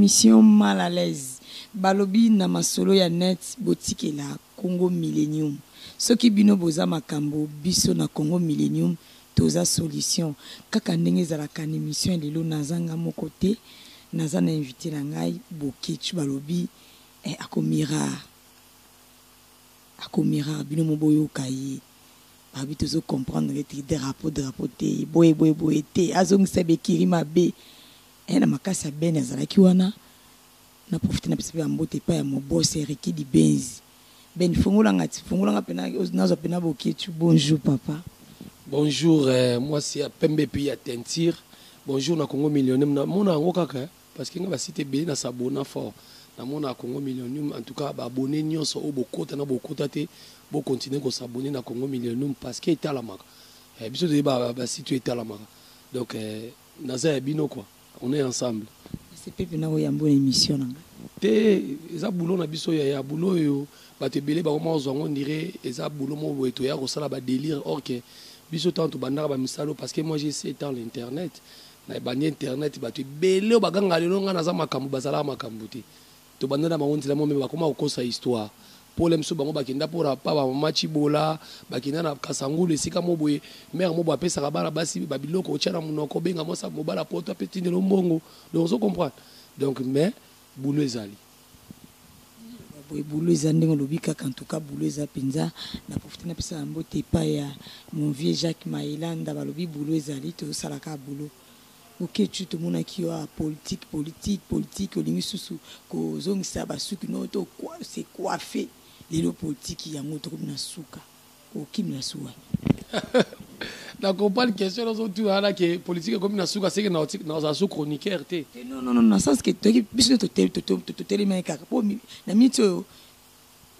émission mal à l'aise. Balobi na masolo ya net boutique la Congo Millennium. Ce qui bino boza makambo biso na Congo Millennium toza solution. Kaka ndenge za la kan émission lelo nazanga mon côté nazana invité na ngai Bokechu balobi akomira bino moboyo kayi. Babi tozo comprendre que drapeau te boye te azong sebe kirima be na makasa ben azalaki wana na profiter na pesa ya mbote pa ya mo boss Eriki di Benzi ben fungulanga pena nazo pena Bokechu. Bonjour papa. Bonjour, moi c'est Pembe Pays à Tentir. Bonjour na Congo Millennium na mona ngo kaka parce que nga ba cité be na sabona fort na mona Congo Millennium en tout cas ba abonné nyonso o bokota na bokota te bo continuer ko s'abonner na Congo Millennium parce que est à la maka biso de ba situé est à la maka donc naza bino quoi on est ensemble c'est pepe na ya bonne émission nanga te eza boulot na biso ya boulot yo ba te belé ba mo zongo ndire eza boulot mo boeto ya ko sala ba délire or que biso tanto bandaka ba misalo parce que moi j'ai essayé dans l'internet na bandi internet ba te belé ba ganga lelo nga naza makambu bazala makambu te to bandana ma onti la mo me ba koma ko sa histoire problème so bango bakenda pora pa ba machi bola bakenda na kasangulu esika mo boye mère mo bo apesa ka bala basi ba biloko otiana munoko benga mo sa mo bala poto apeti ndelo mbongo donc on comprend donc mais boulot ezali boulot ezali ndenge lobi kaka en tout cas boulot eza penza na profiter na pesa mbote pa ya mon vieux Jacques Mailanda balobi boulot ezali to salaka boulot. Ok, tu te mona qui a politique olingi susu ko zongisa basuki no to quoi c'est coiffé les politique ya moto comme na suka o kim na suwa na comprendre question dans tout ala que politique comme na suka c'est que na za su chroniqueur te non na sens que to biso to télé kaka po na mito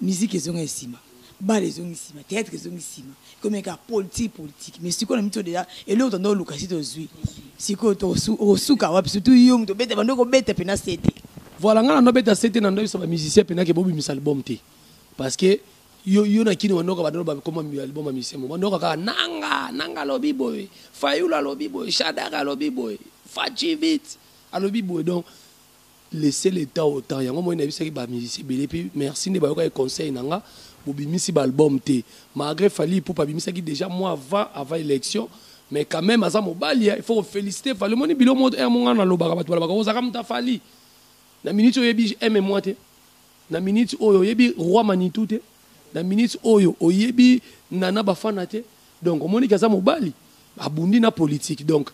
musique ezonga esima bale ezonga esima théâtre ezonga esima comme ka politique mais siko na mito déjà et l'autre ndo lukasi to zui siko to suka wapi surtout yo mto bete bando ko bete pena sete voilà ngana no beta sete na ndo so ba musicien pena ke bobi misal album te parce que yo na kini wanoka bando ba comme album a musicien mo ndoka ka nanga lobi boy fayula lobi boy shadaka lobi boy fachivit alobi boy donc laisser l'état au temps yango mo na bisaki ba musicien belé puis merci ne ba yo ka conseil nanga bobimisi ba album te malgré fali pour pas bimisaki déjà moi avant élection mais quand même aza mobali il faut féliciter fali moni bilo mo monga na lobaka batu balabaka ozaka muta fali na minute oyebi aime-moi te na minute oyo oyebi roi Manitou te na minute oyo oyebi nana bafana te donc omoni kaza mobali abundi na politique donc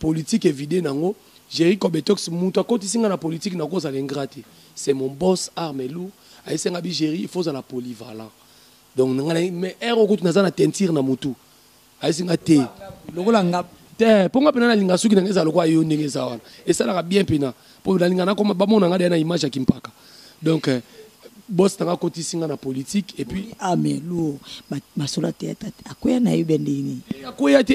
politique évidé nango Jerry Kobetox muta kotisinga na politique na koza l'ingrate c'est mon boss Armelou aïsenga bi Jerry il faut la polyvalent donc mais ero ko tunazana tentir na mutu aïsenga te lokola ngap te ponga pena na linga suki na ngeza lokwa yo ndenge za wana et ça la bien pena pour la linga na koma ba mona ngada na image ya kimpaka donc boss tanga kotisinga na politique et puis Armelou masola théâtre akoya na yubendini akoya te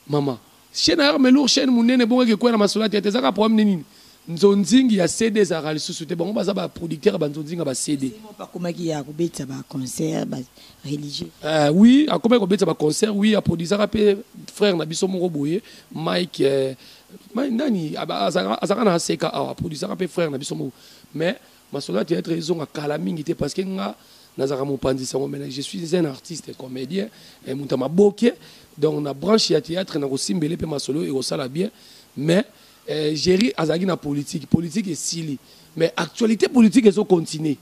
mama chaîne Armelou chaîne munene bonga ke koya na masola théâtre zaka problème nini nzonzingi ya CD za rali susuté bon baza ba producteur ba nzonzinga ba CD pas comme qui ya kubetsa ba concert ba religieux oui akoma kubetsa ba concert oui a produire rapé frère na biso moko boye Mike nani azaka na seka a produire rapé frère na biso moko mais masola théâtre ils ont à kalamingi te parce que nga nazaka mon pandi sango mais je suis un artiste comédien et mutama boké donc na branche ya théâtre na ko simbele pe masolo et ko sala bien mais Jerry azagi na politique est sili mais actualité politique est continue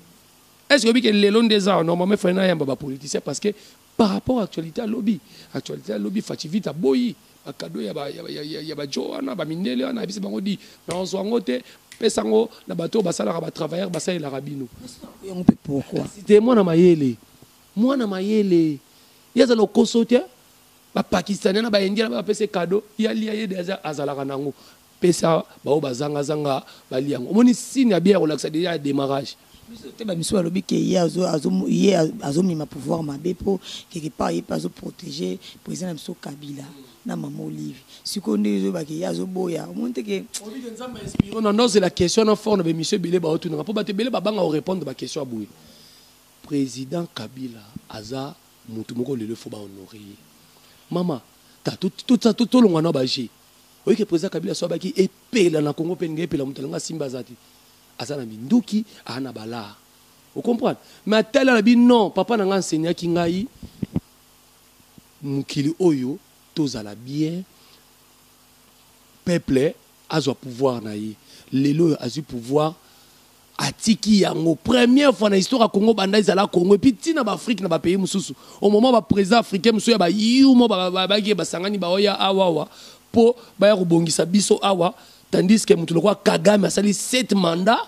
est-ce que le long des ans normalement faut na yamba ba politicien parce que par rapport à actualité lobby fativita boyi akado ya ba Joana ba mindele na bisi bango di na zongo te pesango na bato basala ba travailleur basala la rabino on peut pourquoi c'était moi na mayele yaza lo kosotia ba pakistanais na ba indien ba pese cadeau ya lié des azalaka nango pesa bao bazanga zanga baliango omoni signe ya bien relaxa déjà démarrage te ba miso alobi ke azo mima pouvoir mabe po quelque part il pas protéger président Mso Kabila na maman Olive sikonde zo ba ke azo boya omonte ke on a la question en fond de monsieur Belé ba otunga po ba te Belé ba banga répondre ba question aboué président Kabila aza mutu moko lelo faut ba honorer mama ta tout longa na ba ji oui que président Kabila soit baki epela na Congo pe ngepela mutu nga simba zati azana minduki ana bala. Vous comprenez? Mais tel a dit non, papa n'a enseigné qui ngai mukili oyo tozala bien peuple azo pouvoir na ye. Lelo azu pouvoir atiki yango première fois dans l'histoire Congo banda izala Congo et puis tina ba Afrique na ba pays mususu au moment ba président africain mususu ba yumo ba sangani ba oya awawa po ba ya kubongisa biso awa tandis que mutu lokwa Kagame asali 7 mandats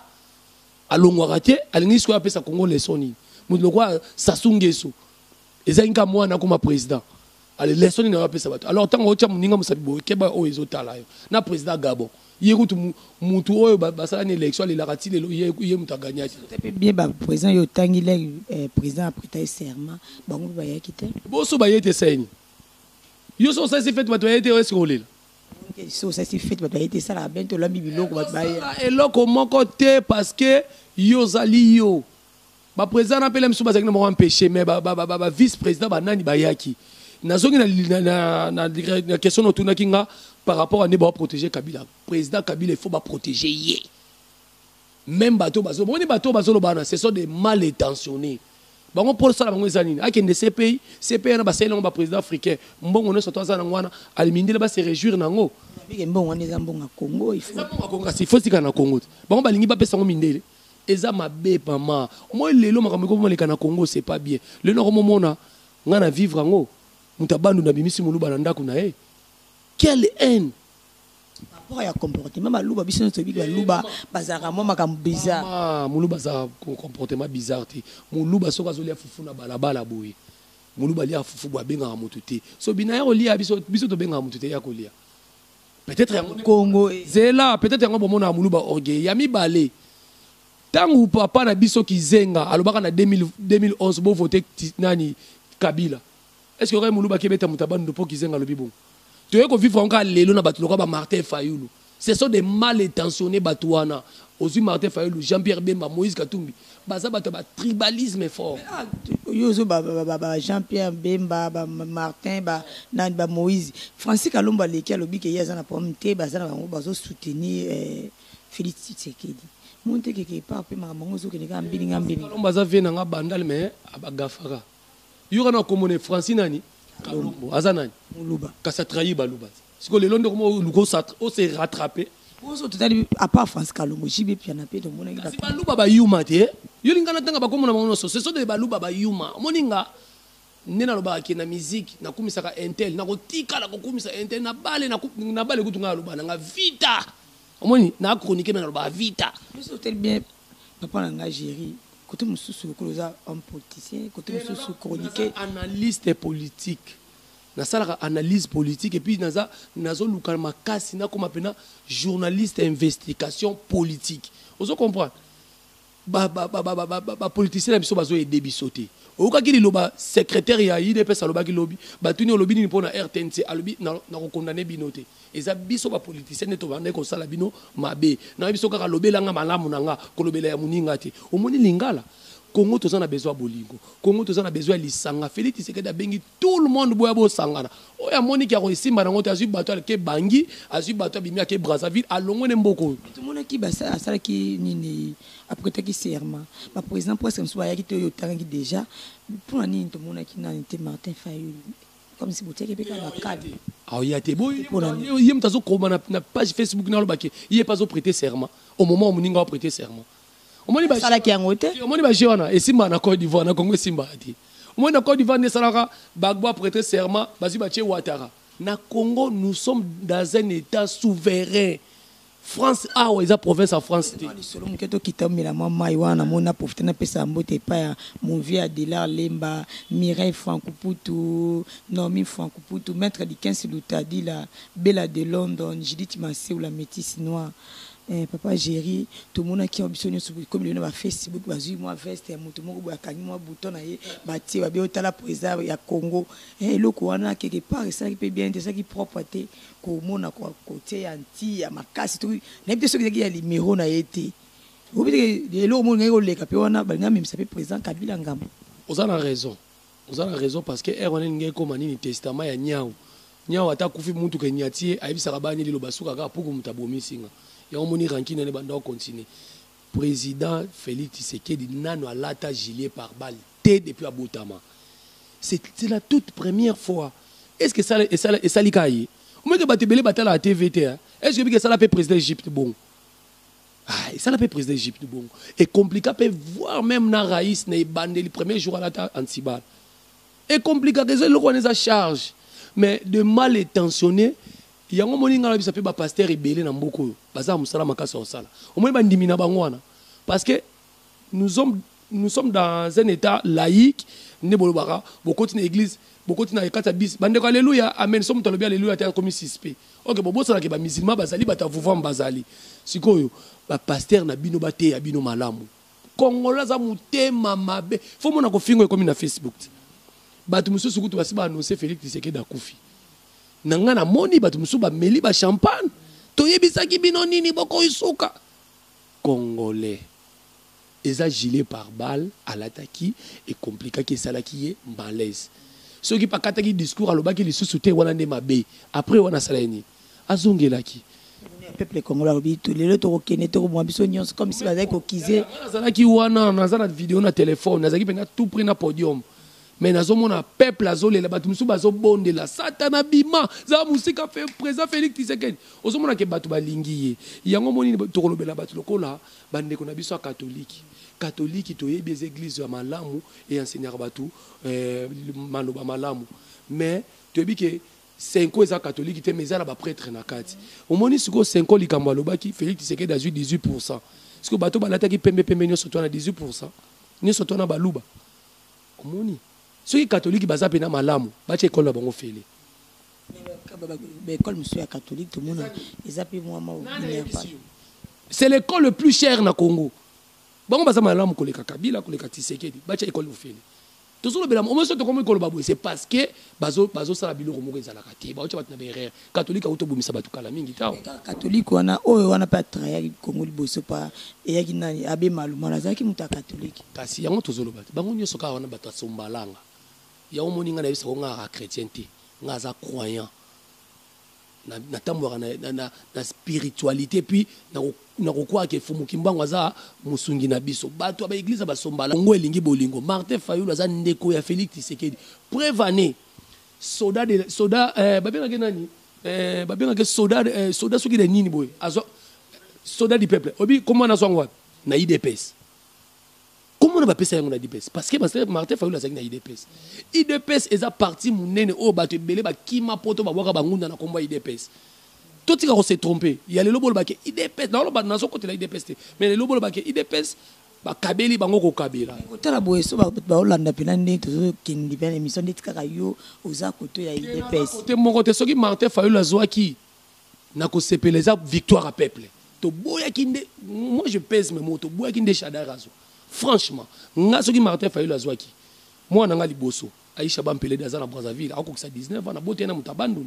alongwaka te alingi siko apesa Congo leçon nini mutu lokwa Sassou Nguesso ezangi mwana kuma président ale leçon nini apesa bato alors tango ocha muninga musabi bo keba o ezotala yo na président Gabon yekutu mutu oyo basala ni élection le lakati le ye mutu aganya ti bien ba président yo tangi le président après serment bango ba yakite boso ba yete seni yo so ça c'est fait bato yete est-ce qu'on lela so ça c'est fait bato yete ça la bento la bibiloko ba ba eloko moko te parce que yo zali yo ba président na pele msuba zakina mo empêcher mais ba vice président ba nani ba yaki nazongi na question otuna kinga par rapport à ne pas protéger Kabila. Président Kabila, il faut pas protéger yé. Même bateau bazo, bon bateau bazo lobana, ce sont des mal intentionnés. Bon pour ça la bango ezanini. A kende CPI na ba selo ba président africain. Mbongo ne soto za ngwana, alimindi ba se réjouir nango. Bige mbongo ne zambonga Congo, il faut. Zambonga Congo, il faut sika na Congo. Bango balingi ba pesa ngo mindele. Eza mabe pama. Moi lelo makamiko mo leka na Congo, c'est pas bien. Le no mona ngana vivre ngo. Mutabandu na bimisi muluba na ndako na e. Quelle haine! Par rapport à comportement, malouba biso to bi malouba bazara mo makam bizarre. Ah, muluba za comportement bizarre ti. Muluba soka zolia fufu na balabala boye. Muluba lia fufu bo benga mutu te. So bina ya olia biso to benga mutu te ya kolia. Peut-être ya Congo zela, peut-être yango bomona muluba orgueil. Ya mi balé. Tangu papa na biso kizenga alobaka na 2011 bo voter nani Kabila. Est-ce que aurait muluba kebeta mutabandu po kizenga lobi bon? Tu veux qu'on vive encore lelo na batu lokoba Martin Fayulu. Ce sont des mal intentionnés batouana. Ozu Martin Fayulu, Jean-Pierre Bemba, Moïse Katumbi. Baza bato ba tribalisme fort. Yozo Jean-Pierre Bemba, Martin ba Moïse. Francis Kalomba leki alobi ke yaza na pomte baza na bango bazo soutenir Félix Tshisekedi. Monte quelque part pe mamango zo ke nga mbili. Kalomba za vena nga bandal mais abagafara. Yura na komone Francis nani? Kalombo azanani muluba kasa trahi baluba siko le londo ko luko o se rattraper oso totali à part France Kalombo jibe piana pe to mona ngi si baluba ba yuma te yo lingana tanga ba komona bango so ce sont des baluba ba yuma moninga nena loba ki na musique na kumisaka intel na ko tika la ko kumisa intel na bale kutunga loba na vita omoni na chronique na loba vita oso tel bien papa na gérer côté mususu un politicien côté mususu chroniqueur analyste politique na sala analyse politique et puis nazo luka makasi na comme pena journaliste investigation politique ozo comprendre ba politicien na biso bazo aider bisoté oka ki loba secrétaire ya IDPS aloba ki lobi batuni olobi ni pona RTNC alobi na ko condamner binoté eza biso ba politicien neto bande ko sala bino mabe na biso kaka lobelanga malamu nanga ko lobela ya muninga te omoni lingala Congo tous a besoin de bolingo Congo tous a besoin de lisanga Félix Tshisekedi bengi tout le monde boya bo sangana oya moni ki akoisi marango azu bato ke bangi azu bato bimia ke Brazzaville alongo ne mboko tout le monde qui basa sala ki nini après qui serment ba président presque comme ça ki to yo tangi déjà pour nini tout le monde qui na Martin Fayulu comme si boté ke beka ba cadre ah ya te boy yem tazo ko na page Facebook na lobaki il pas au prêter serment au moment où moninga prêter serment omoni ba sala ki yangote omoni ba jona et simba na Côte d'Ivoire na Congo simba ati omoni na Côte d'Ivoire ne salaka bagbo prêter serment bazi ba tie Ouattara na Congo nous sommes dans un état souverain France a ou eza province en France te solo muketo kitamela mama iwana mona profiter na pesa mbote pa ya mon vieux Adela Lemba Mireille Frankuputu Nomi Frankuputu maître du 15 Lutadi la Bella de London Judith Massé ou la métisse noire papa Géry tout le monde qui a besoin sur comme le Facebook bazui moi veste mutu moko boya kangi moi bouton na ye bati ba biota la président ya Congo loko wana quelque part ça qui peut bien ça qui propreté ko mona ko côté anti ya makasi tout na biso qui ya numéro na yete obite le mo ngeko le ka pe wana ba ngami msape président Kabila ngambo vous avez raison parce que erone ngeko manini testament ya nyao ata kufi mutu ke nyati ayibisa kabani lilo basuka ka puku mutabomi singa ya omoni rankine ne banda continuer président Félix Tshisekedi nano alata gilet par balle depuis Aboutama. C'est la toute première fois. Est-ce que ça l'ikaye? Au moins que Batebele batala à TVT. Est-ce que ça l'a fait président d'Égypte bon? Ah, ça l'a fait président d'Égypte bon. Et compliqué peut voir même na Raïs na bandé le premier jour à la Antibal. Et compliqué que ça le connaît sa charge. Mais de mal intentionné, il y a un moment où il s'appelle pasteur rebelle dans beaucoup. Bazar musala makasa osala. Au moins bandimina bangwana. Parce que nous sommes dans un état laïque. Ne bolobara, beaucoup de l'église, beaucoup de l'église. Bande alléluia, amen. Somme tolobia alléluia t'es comme suspect. Ok, bon ça là que ba musulman bazali bata vouvoam bazali. Sikoyo, ba pasteur na bino bate ya bino malamu. Kongola za mutema mabe. Faut mona ko fingo comme na Facebook. Batu mususu kutu basi ba annoncer Félix Tshisekedi akufi. Nanga na moni batu mususu ba meli ba champagne. Toyebisaki bino nini boko isuka. Congolais. Eza gilet par balle à l'attaque et compliqué que ça là qui est malaise. Ceux qui pas kataki discours à l'obaki les sous-souté wana ne mabe. Après wana salani. Azongelaki. Peuple congolais obi tous les autres okene to mo biso nyons comme si bazaki kokize. Nazalaki wana nazana vidéo na téléphone nazaki pena tout pris na podium. Mais nazomona peuple azolela batu musu bazobondela satana bima za musika fait président Félix Tshisekedi. Ozomona ke batu balingi ye. Yango moni tokolobela batu lokola bande ko na biso catholique. Catholique to yebi les églises ya malamu et enseigner batu maloba malamu. Mais tu yebi que 5 ans catholique te mezala ba prêtre na kati. Omoni siko 5 ans likambo lobaki Félix Tshisekedi a 18%. Siko bato balataki pembe nyoso to na 18%. Nyoso to na baluba. Omoni ceux qui catholiques baza pena malamu bache école bango fele. L'école monsieur catholique tout le monde ils moi c'est l'école le plus cher na Congo. Bango baza malamu koleka Kabila koleka Tshisekedi bache école fele. Tout ça le au moins c'est comme école babou c'est parce que bazo sala biloko moko ezalaka te ba ocha batna berere catholique auto bomisa batu kala mingi tawo catholique wana pas travailler Congo liboso pa eyaki nani abe maluma nazaki muta catholique kasi yango tozoloba bango nyoso ka wana batu sombalanga ya omoninga na biso nga chrétien te nga za croyant na tamboka na spiritualité puis na kokwa ke fumu kimbango za musungi na biso bato ba église ba sombala ngo elingi bolingo Martin Fayulu za ndeko ya Félix Tshisekedi prévané soda babena ke nani babena ke soda soki de nini boy azo soda du peuple obi comment na songwa na IDPS. Comment on va passer à IDPS? Parce que Martin Fayulu a dit IDPS. IDPS est à partir munene o bato belé ba kima poto ba waka bangunda na komba IDPS. Tout ce qui s'est trompé, il y a les lobos ba IDPS dans le bas na so côté la IDPS mais les lobos ba IDPS ba kabeli bango ko kabela. Côté la boeso ba Holanda pinande to kindi bien émission de tikaka yo oza côté ya IDPS. Côté mon côté soki Martin Fayulu azwaki na ko sepeleza victoire à peuple. To boya kinde moi je pèse mes mots to boya kinde chadarazo. Franchement, nga soki Martin Fayulu azwaki. Moi nanga liboso, Aïcha Bampele daza na Brazzaville, akokisa 19 ans na bote na mutabandu.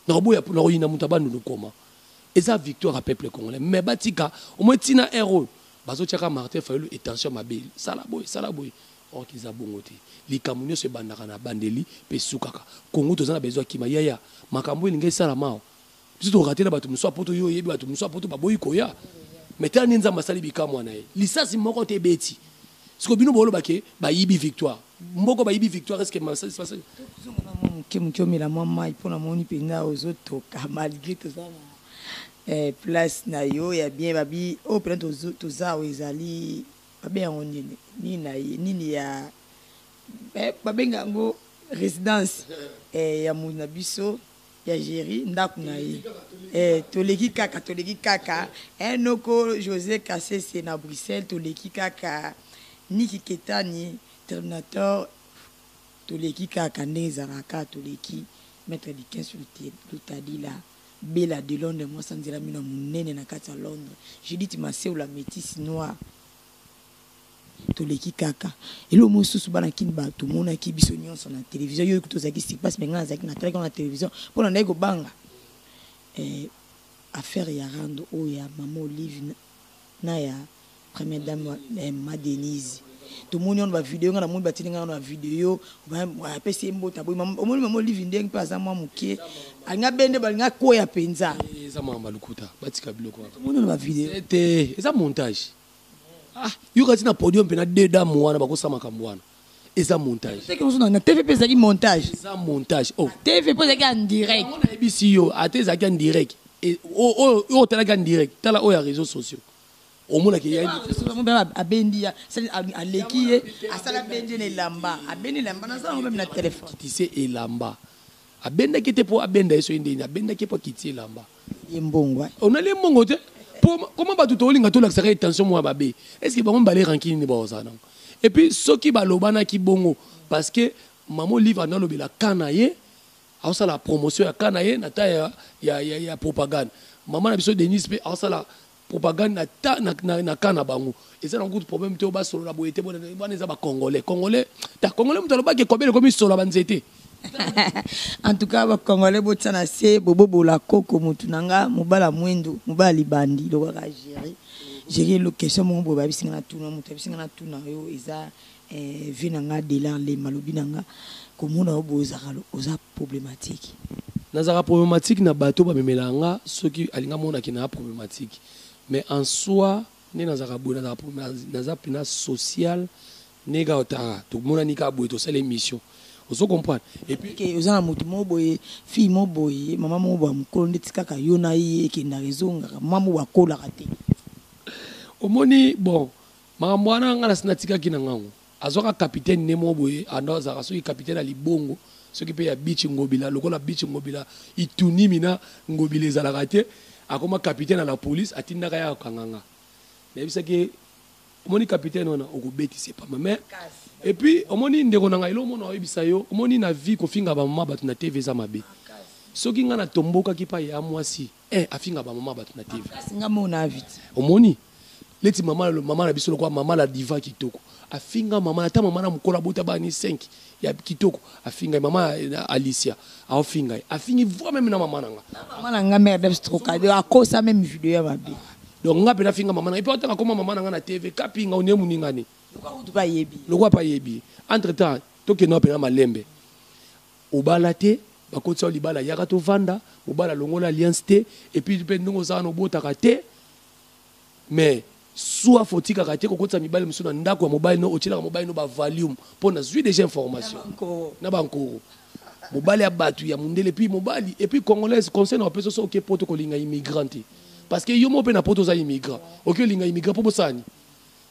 Na boya na oyina mutabandu koma. Eza victoire à peuple congolais. Mais batika, au moins tina héros. Bazo tiaka Martin Fayulu et tension mabe. Sala boy. O kiza bongote. Likamunyo se bandaka na bandeli pe sukaka. Kongo tozana bezo kima yaya. Makambo elinga sala mao. Biso to rater na bato muso poto yo yebi bato muso poto baboyi koya. Mais tu as un masali bikamo na lisasi moko te beti siko bino bolo bake ba yibi victoire mboko ba yibi victoire est-ce que masali c'est facile kimkiomela mama ipona moni pena ozoto malgré tout ça place na yo ya bien babi o pena to za ezali babe ya nini ya babenga ngo résidence ya muna biso ya Géry ndaku na ye toleki kaka enoko José Kassé na Bruxelles toleki kaka Niki Ketani Terminator toleki kaka ndezaraka toleki mettre du 15 sur le tadi là Bella de Londres moi sans dire mina munene na kati ya Londres Judith Maseu la métisse noire toleki kaka elo mosusu bana kini ba to mona ki biso nyonso na télévision yo ekuto zaki si passe menga zaki na télé na télévision pona ndeko banga affaire ya rando o ya maman Olive na ya première dame ma Denise to moni on ba vidéo ngana moni batininga na vidéo ba pesi mbota boy maman Olive ndenge pa za mwa mukie anga bende ba nga koya penza eza mama lukuta batika biloko moni on ba vidéo c'était eza montage ah yo kati na podium pe na deux dames wana bakosa makambo wana eza montage c'est comme ça na TV pe ezaki montage eza montage oh TV pe ezaki en direct on a ebisi yo ate ezaki en direct et o talaki en direct tala oyo ya réseaux sociaux omonaki ya abendi aleki ye asala bendi na elamba abendi elamba nasala mpe na telefone kitise elamba abendaki te mpo abenda ye soki ndeni abendaki mpo akiti elamba ye mbongo onali mbongo te comment bato tolinga tolakisaka tension mwa babe est ce que bango bale rankini ni baoza nango et puis soki balobanaki bongo parce que mama livre analobela kana ye aosala promotion ya kana ye na ta ya propagande mama na biso Denis mpe aosala propagande na kana bango eza na kutu problème te basolola boye te bana eza bacongolais congolais moto alobaki ekobele ekomi solo banzete en tout cas bakongolais botiana se bobobola koko motu nanga mobala mwendo mobala libandi lokaka gérer lo question moko boye babisinga na tuna moto abisinga na tuna yo eza vi nanga delar le malobi nanga komona yo boye oza problématique nazaka problématique na bato bamemelanga soki alinga monaki na problématique mais en soi ne nazaka boye naza pena social nega otara tomonani ka boye tosala émission ozo comprendre et puis que oza na moto mo boye fille mo boye mama mo boye mokolo ndeti kaka yo na ye ekenda rezongaka mama mo bakolaka te omoni bon makambo wana nga natikaki na ngango azwaka capitaine ne mo boye andazaka soki capitaine ya libongo soki mpe ya bichi ngobila lokola bichi ngobila itunimi na ngobila ezalaka te akoma capitaine à la police atindaka ya kanganga nayebisaki omoni capitaine wana okobetisa pa mais et puis omoni ndeko na ngai lo mona oyebisa yo omoni na vie kofinga ba mama bato na TV za mabe soki nga na tomboka ki pa ya mwasi afinga ba mama bato na TV nga mona vite omoni leti mama na biso lokwa mama la diva kitoko afinga mama ata mama na mukola bota ba ni 5 ya kitoko afinga mama Alicia afinga afingi voix même na mama nanga mama nanga mère de stroka de akosa même vidéo ya mabe donc nga pena finga mama na et puis otanga koma mama nanga na TV kapinga one muningani lokwa pa yebi entre temps tokena pena malembe obala te bakotsa libala yaka to vanda obala longola alliance te et puis pe ndongo za no botaka te mais soit faut-il kaka kokotsa mibale musuna ndako ya mobile no otila mobile no ba volume pour na zui déjà information na bankoro mobile ya batu ya mundele puis mobile et puis congolaise concerne en personne OK protocole linga immigrante parce que yo mo pe na poto za immigrant OK linga immigrant pour bosani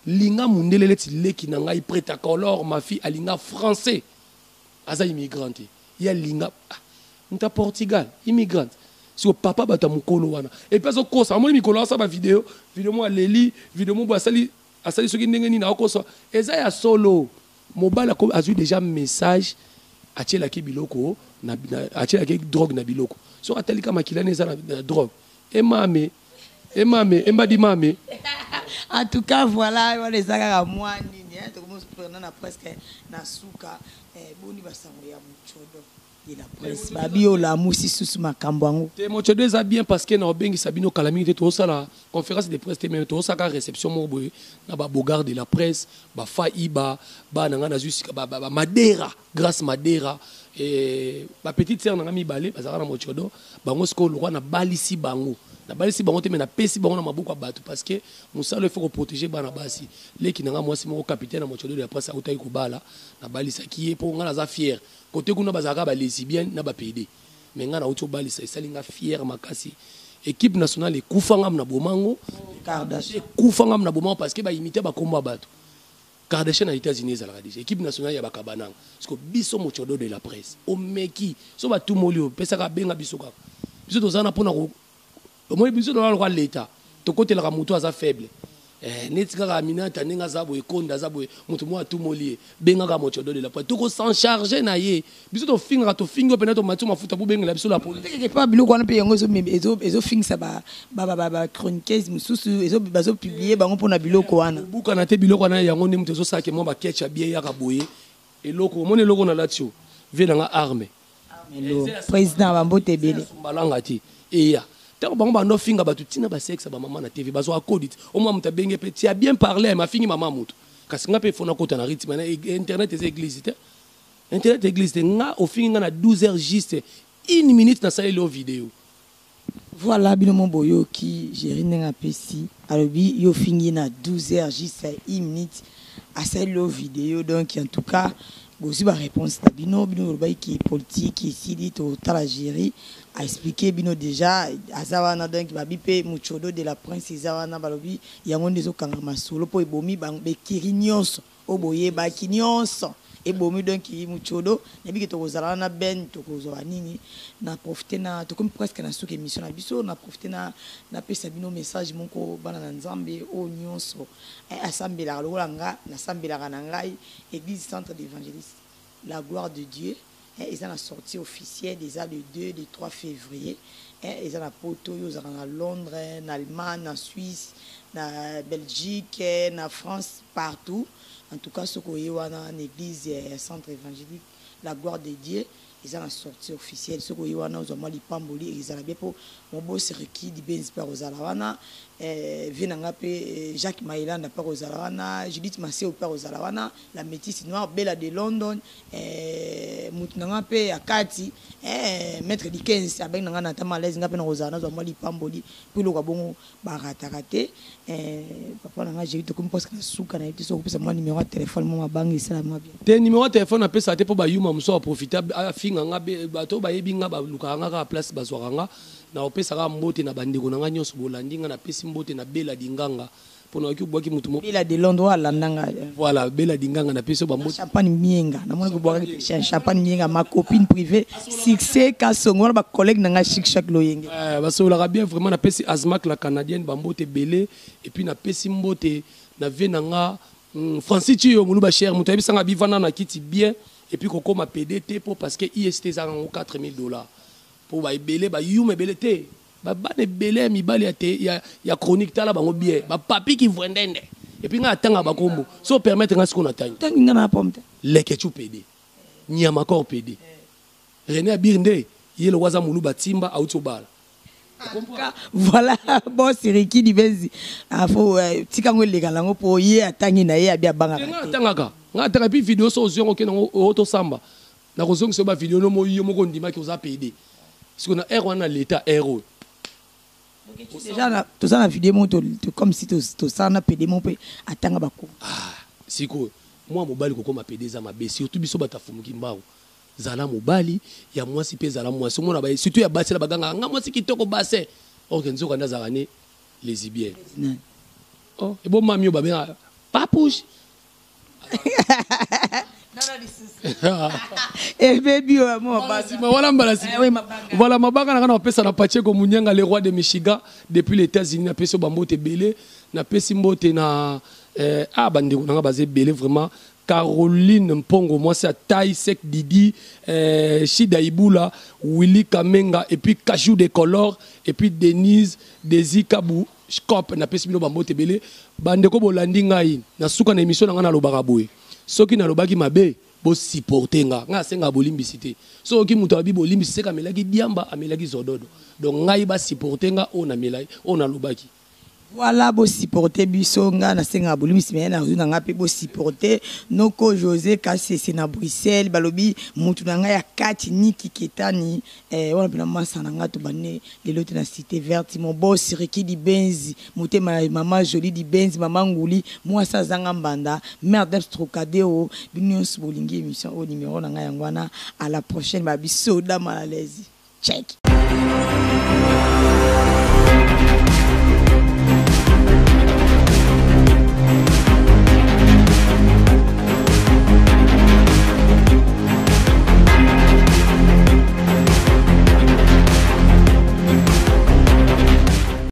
linga mundele leti leki na ngai prête à color ma fille alinga français aza immigrante ya linga nta Portugal immigrante si papa bata mukolo wana et puis azokosa amoni mikolo asa ba vidéo mo aleli vidéo mo asali soki ndenge nini akosa eza ya solo mobile ko azui déjà message atiela ki biloko na atiela ki drogue na biloko so atali kama kilane eza na drogue emame embadi mame en tout cas voilà on les a mwani ni to comme prenant na presque na suka boni basango ya muchodo de la presse babio la musi susu makambo ngo te muchodo eza bien parce que na obengi sabino calamité to sala conférence de presse te mais to saka réception mo boye na ba bogard de la presse ba faiba ba nanga na jusika ba madera grâce madera et ba petite sœur nanga mi balé bazaka na muchodo bango sko lokwa na balisi bango na balisi bango te mais na pesi bango na mabuko bato parce que musalo il faut protéger bana basi leki nanga mwasi moko capitaine na mochodo ya presse autai kubala na balisa ki po nga na za fier côté kuna bazaka ba lesbienne na ba PD mais nga na auto balisa esalinga fier makasi équipe nationale ekufanga na bomango Kardashian ekufanga na bomango parce que ba imiter ba komba bato Kardashian na États-Unis la radis équipe nationale ya bakabananga parce que biso mochodo de la presse o meki so ba tumolio pesa ka benga biso ka biso tozana pona moi biso dans le l'état to côté la moto aza faible netika ka minata ninga za boye konda za boye mutu mo atumolier benga ka moto de la to ko s'en charger na ye biso to finga pena to matu mafuta bu benga la biso la police quelque part biloko wana pe yango ezo finga ba chroniqueuse mususu ezo publier bango pona biloko wana buka na te biloko wana yango ni mutu ezo sake mo ba ketcha bien ya ka boye eloko mone eloko na latio vena nga arme président bambote belé balanga ti eya tant que bando finga batu tina ba sexe ba maman na TV bazo akodit au moins muta benge pe ti a bien parlé ma fingi maman mutu kasi nga pe fona kota na rythme na internet et église nga au fingi nga na 12h juste 1 minute na sala lo vidéo Voilà, binomo boyo qui j'ai rien apprécié. Alors yo fini na 12h juste 1 minute à cette vidéo donc en tout cas aussi ba réponse ta bino qui est politique qui ici dit au Algérie a expliqué bino déjà azawana donc ba bipé muchodo de la prince azawana balobi yango ndezo kanga masolo po ebomi ba bekiri nyonso oboye ba kinyonso et bomi donc qui muchodo nebi que tokozala na ben tokozwa nini na profiter na to comme presque na souk émission na biso na profiter na pesa bino message moko bana na nzambe o nyonso asambela lolanga na sambela na ngai église centre d'évangéliste la gloire de Dieu ils ont la sortie officielle déjà le 2 le 3 février ils ont la poto ils ont à Londres en Allemagne en Suisse en Belgique en France partout. En tout cas, ce qu'on y a dans l'église centre évangélique, la gloire de Dieu, ils ont la sortie officielle. Ce qu'on y a dans les Pamboli, ils ont bien pour mon boss requis du Benz par Ozalawana, Jacques Maïland par Ozalawana, Judith Massé au par Ozalawana, la métisse noire, Bella de London, Moutinangape à Kati, Maître Dickens, avec Nangana Malaise, Napena Ozana, Zomali Pamboli, puis le Gabon Baratarate, papa Nanga, j'ai eu tout comme parce que la souka n'a été sur mon numéro de téléphone, mon banque, et ça m'a bien. Tes numéro de téléphone, après ça, t'es pour Bayuma, m'so profitable, à Finganga, bateau, Bayebinga, Lukanga, place, Bazoranga. Na opesaka mbote na bandeko na nyonso bolandinga na pesi mbote na Bela Dinganga pona ki boaki mutu mo Bela de Londres landanga voilà Bela Dinganga na pesi ba mbote champagne mienga na mona ko boaki champagne mienga ma copine privée succès ka songo ba collègue nanga chaque loyenge ba sola bien vraiment na pesi Azmak la canadienne ba mbote belé et puis na pesi mbote na venanga Francis Chiyo munu ba cher mutu abisanga bivana na kiti bien et puis koko ma PDT pour parce que IST za $4,000 pour ba belé ba yume belé te ba bane belé mi bali ya chronique tala bango bien ba papi qui vendende et puis nga tanga ba kombo so permettre nga ce qu'on attend tanga na pomte le kechu PD nyama kor PD René Abirnde yelo waza mulu batimba auto bala voilà boss Ricky Dibenzi afo tika ngwe lango po ye atangi na ye abia banga nga tanga puis vidéo so zongo ke na auto samba na kozongo so ba vidéo no mo yo moko ndima ki oza PD. Parce qu'on a R1 l'état héros. Déjà, tout ça, la vidéo, comme si tout ça, on a pédé mon pays. Attends, bako. Ah, c'est quoi? Moi, mobali, quand on pédé, ça m'a baissé. Surtout, biso bata fumu kimbao. Zala mobali, ya moi si pe zala moi. Surtout, ya basse la baganga. Nga moi si qui toko basse. Oh, kenzo kana zarane les ibiens. Oh, et bon mamio babé, papouche. Et baby, voilà, ma bague n'a pas na pache comme Munyanga, le roi de Michigan, depuis les États-Unis, n'a pas ce bambote belé, n'a pas ce mbote na bande n'a basé belé vraiment. Caroline Mpongo, moi c'est Taï Sek Didi, Shida Ibula, Willy Kamenga, et puis Kajou de Color, et puis Denise, Desi Kabou, Skop, n'a pas ce bambote belé, bande ko bolandi ngai, na souka na émission na lo baraboué. Soki na lobaki mabe bo supporter nga senga bolimbisité soki muto abi bolimbisité kamelaki diamba amelaki zododo donc ngai ba supporter nga ona melai ona lobaki voilà bo supporter biso nga na senga bolimbisi mais na zuna nga pe bo supporter noko José Kassé na Bruxelles balobi mutu na nga ya kati niki ketani wana pena masa na nga to bane lelo te na cité verte mon boss Ricky Dibenzi muté maman Jolie Dibenzi maman Nguli moi sa zanga mbanda mère d'Abstrocadéo binions bolingi émission au numéro na nga yangwana à la prochaine ba biso da malaise check